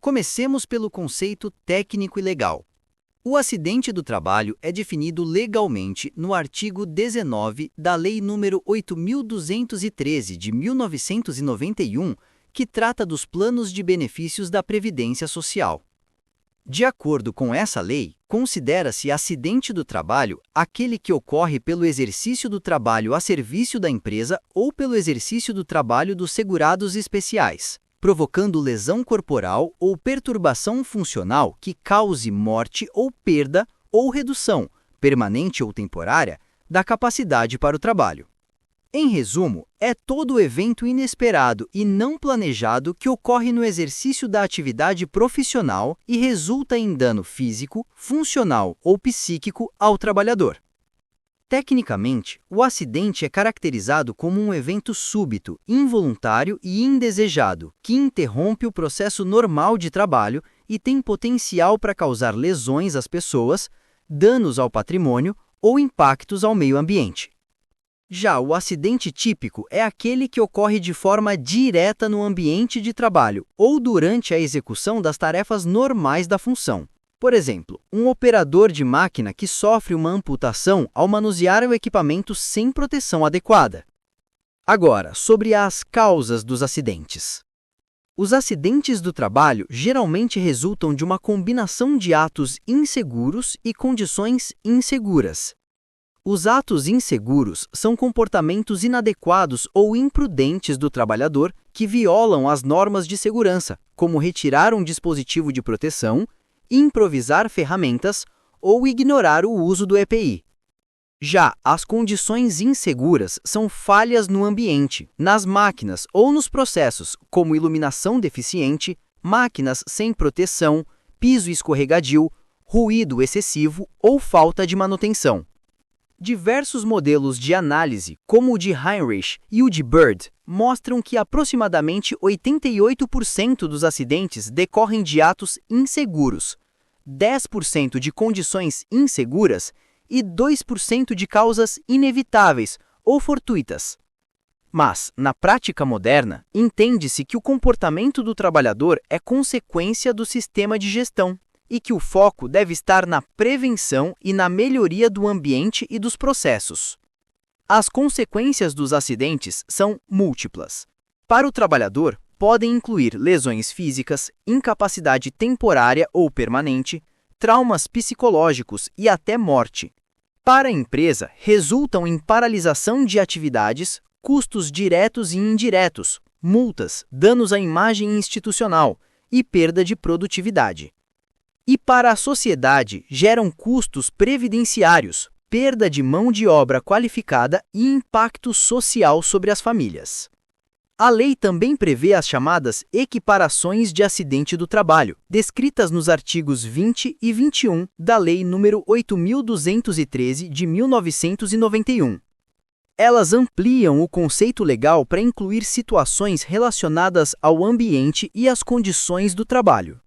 Comecemos pelo conceito técnico e legal. O acidente do trabalho é definido legalmente no artigo 19 da Lei nº 8.213 de 1991, que trata dos planos de benefícios da Previdência Social. De acordo com essa lei, considera-se acidente do trabalho aquele que ocorre pelo exercício do trabalho a serviço da empresa ou pelo exercício do trabalho dos segurados especiais, provocando lesão corporal ou perturbação funcional que cause morte ou perda ou redução, permanente ou temporária, da capacidade para o trabalho. Em resumo, é todo evento inesperado e não planejado que ocorre no exercício da atividade profissional e resulta em dano físico, funcional ou psíquico ao trabalhador. Tecnicamente, o acidente é caracterizado como um evento súbito, involuntário e indesejado, que interrompe o processo normal de trabalho e tem potencial para causar lesões às pessoas, danos ao patrimônio ou impactos ao meio ambiente. Já o acidente típico é aquele que ocorre de forma direta no ambiente de trabalho ou durante a execução das tarefas normais da função. Por exemplo, um operador de máquina que sofre uma amputação ao manusear o equipamento sem proteção adequada. Agora, sobre as causas dos acidentes. Os acidentes do trabalho geralmente resultam de uma combinação de atos inseguros e condições inseguras. Os atos inseguros são comportamentos inadequados ou imprudentes do trabalhador que violam as normas de segurança, como retirar um dispositivo de proteção, improvisar ferramentas ou ignorar o uso do EPI. Já as condições inseguras são falhas no ambiente, nas máquinas ou nos processos, como iluminação deficiente, máquinas sem proteção, piso escorregadio, ruído excessivo ou falta de manutenção. Diversos modelos de análise, como o de Heinrich e o de Bird, mostram que aproximadamente 88% dos acidentes decorrem de atos inseguros, 10% de condições inseguras e 2% de causas inevitáveis ou fortuitas. Mas, na prática moderna, entende-se que o comportamento do trabalhador é consequência do sistema de gestão, e que o foco deve estar na prevenção e na melhoria do ambiente e dos processos. As consequências dos acidentes são múltiplas. Para o trabalhador, podem incluir lesões físicas, incapacidade temporária ou permanente, traumas psicológicos e até morte. Para a empresa, resultam em paralisação de atividades, custos diretos e indiretos, multas, danos à imagem institucional e perda de produtividade. E para a sociedade, geram custos previdenciários, perda de mão de obra qualificada e impacto social sobre as famílias. A lei também prevê as chamadas equiparações de acidente do trabalho, descritas nos artigos 20 e 21 da Lei nº 8.213 de 1991. Elas ampliam o conceito legal para incluir situações relacionadas ao ambiente e às condições do trabalho.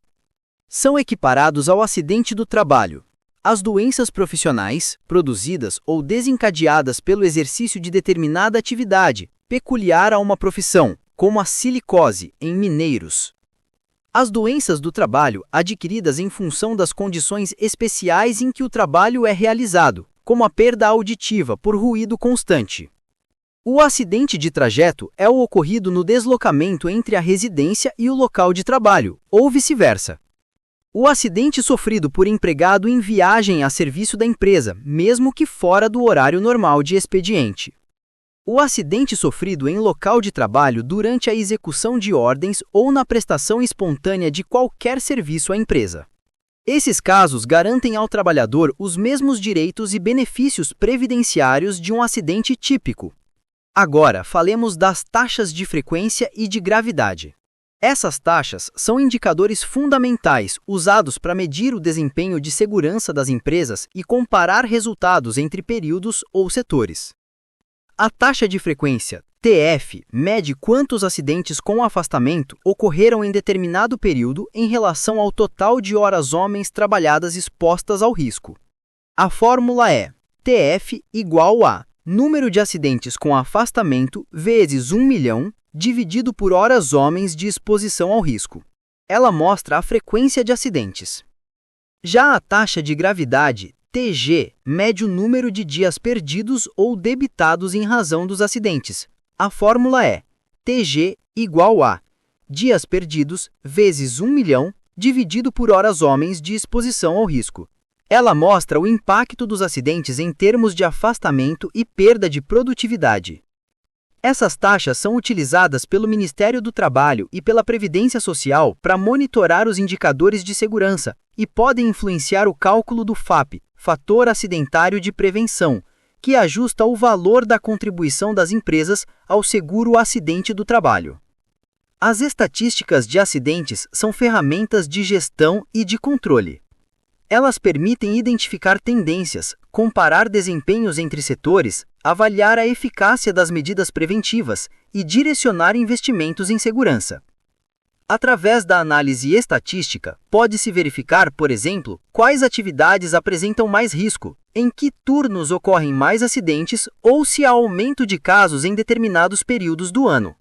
São equiparados ao acidente do trabalho as doenças profissionais, produzidas ou desencadeadas pelo exercício de determinada atividade, peculiar a uma profissão, como a silicose em mineiros. As doenças do trabalho adquiridas em função das condições especiais em que o trabalho é realizado, como a perda auditiva por ruído constante. O acidente de trajeto é o ocorrido no deslocamento entre a residência e o local de trabalho, ou vice-versa. O acidente sofrido por empregado em viagem a serviço da empresa, mesmo que fora do horário normal de expediente. O acidente sofrido em local de trabalho durante a execução de ordens ou na prestação espontânea de qualquer serviço à empresa. Esses casos garantem ao trabalhador os mesmos direitos e benefícios previdenciários de um acidente típico. Agora, falemos das taxas de frequência e de gravidade. Essas taxas são indicadores fundamentais usados para medir o desempenho de segurança das empresas e comparar resultados entre períodos ou setores. A taxa de frequência, TF, mede quantos acidentes com afastamento ocorreram em determinado período em relação ao total de horas homens trabalhadas expostas ao risco. A fórmula é TF igual a número de acidentes com afastamento vezes 1 milhão dividido por horas homens de exposição ao risco. Ela mostra a frequência de acidentes. Já a taxa de gravidade, TG, mede o número de dias perdidos ou debitados em razão dos acidentes. A fórmula é TG igual a dias perdidos vezes 1 milhão dividido por horas homens de exposição ao risco. Ela mostra o impacto dos acidentes em termos de afastamento e perda de produtividade. Essas taxas são utilizadas pelo Ministério do Trabalho e pela Previdência Social para monitorar os indicadores de segurança e podem influenciar o cálculo do FAP, Fator Acidentário de Prevenção, que ajusta o valor da contribuição das empresas ao seguro acidente do trabalho. As estatísticas de acidentes são ferramentas de gestão e de controle. Elas permitem identificar tendências, comparar desempenhos entre setores, avaliar a eficácia das medidas preventivas e direcionar investimentos em segurança. Através da análise estatística, pode-se verificar, por exemplo, quais atividades apresentam mais risco, em que turnos ocorrem mais acidentes ou se há aumento de casos em determinados períodos do ano.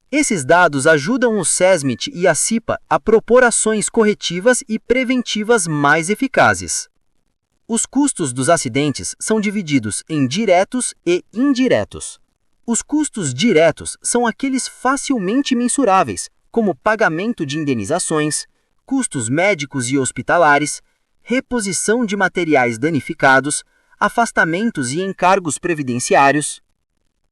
Esses dados ajudam o SESMIT e a CIPA a propor ações corretivas e preventivas mais eficazes. Os custos dos acidentes são divididos em diretos e indiretos. Os custos diretos são aqueles facilmente mensuráveis, como pagamento de indenizações, custos médicos e hospitalares, reposição de materiais danificados, afastamentos e encargos previdenciários.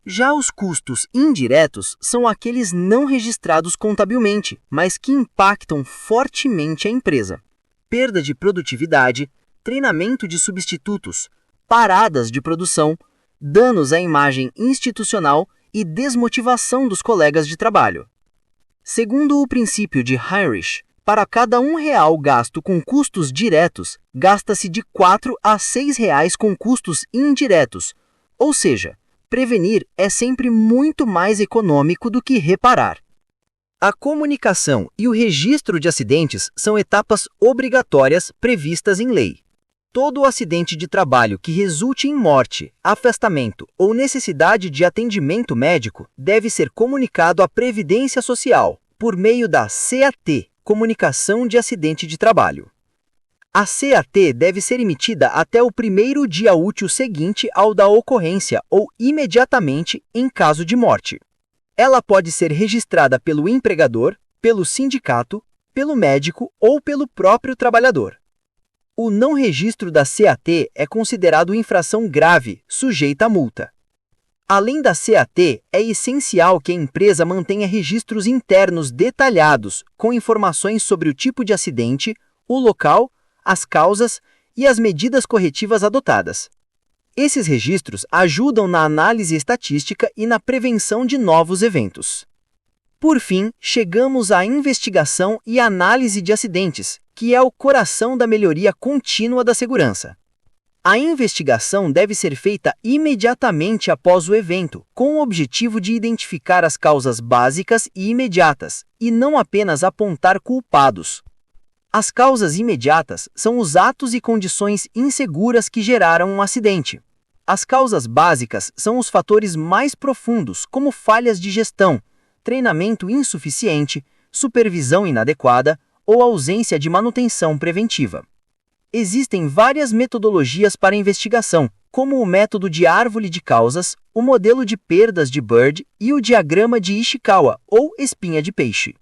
Já os custos indiretos são aqueles não registrados contabilmente, mas que impactam fortemente a empresa. Perda de produtividade, treinamento de substitutos, paradas de produção, danos à imagem institucional e desmotivação dos colegas de trabalho. Segundo o princípio de Heinrich, para cada R$1 gasto com custos diretos, gasta-se de R$4 a R$6 com custos indiretos, ou seja, prevenir é sempre muito mais econômico do que reparar. A comunicação e o registro de acidentes são etapas obrigatórias previstas em lei. Todo acidente de trabalho que resulte em morte, afastamento ou necessidade de atendimento médico deve ser comunicado à Previdência Social, por meio da CAT, Comunicação de Acidente de Trabalho. A CAT deve ser emitida até o primeiro dia útil seguinte ao da ocorrência ou imediatamente em caso de morte. Ela pode ser registrada pelo empregador, pelo sindicato, pelo médico ou pelo próprio trabalhador. O não registro da CAT é considerado infração grave, sujeita a multa. Além da CAT, é essencial que a empresa mantenha registros internos detalhados, com informações sobre o tipo de acidente, o local, as causas e as medidas corretivas adotadas. Esses registros ajudam na análise estatística e na prevenção de novos eventos. Por fim, chegamos à investigação e análise de acidentes, que é o coração da melhoria contínua da segurança. A investigação deve ser feita imediatamente após o evento, com o objetivo de identificar as causas básicas e imediatas, e não apenas apontar culpados. As causas imediatas são os atos e condições inseguras que geraram um acidente. As causas básicas são os fatores mais profundos, como falhas de gestão, treinamento insuficiente, supervisão inadequada ou ausência de manutenção preventiva. Existem várias metodologias para investigação, como o método de árvore de causas, o modelo de perdas de Bird e o diagrama de Ishikawa, ou espinha de peixe.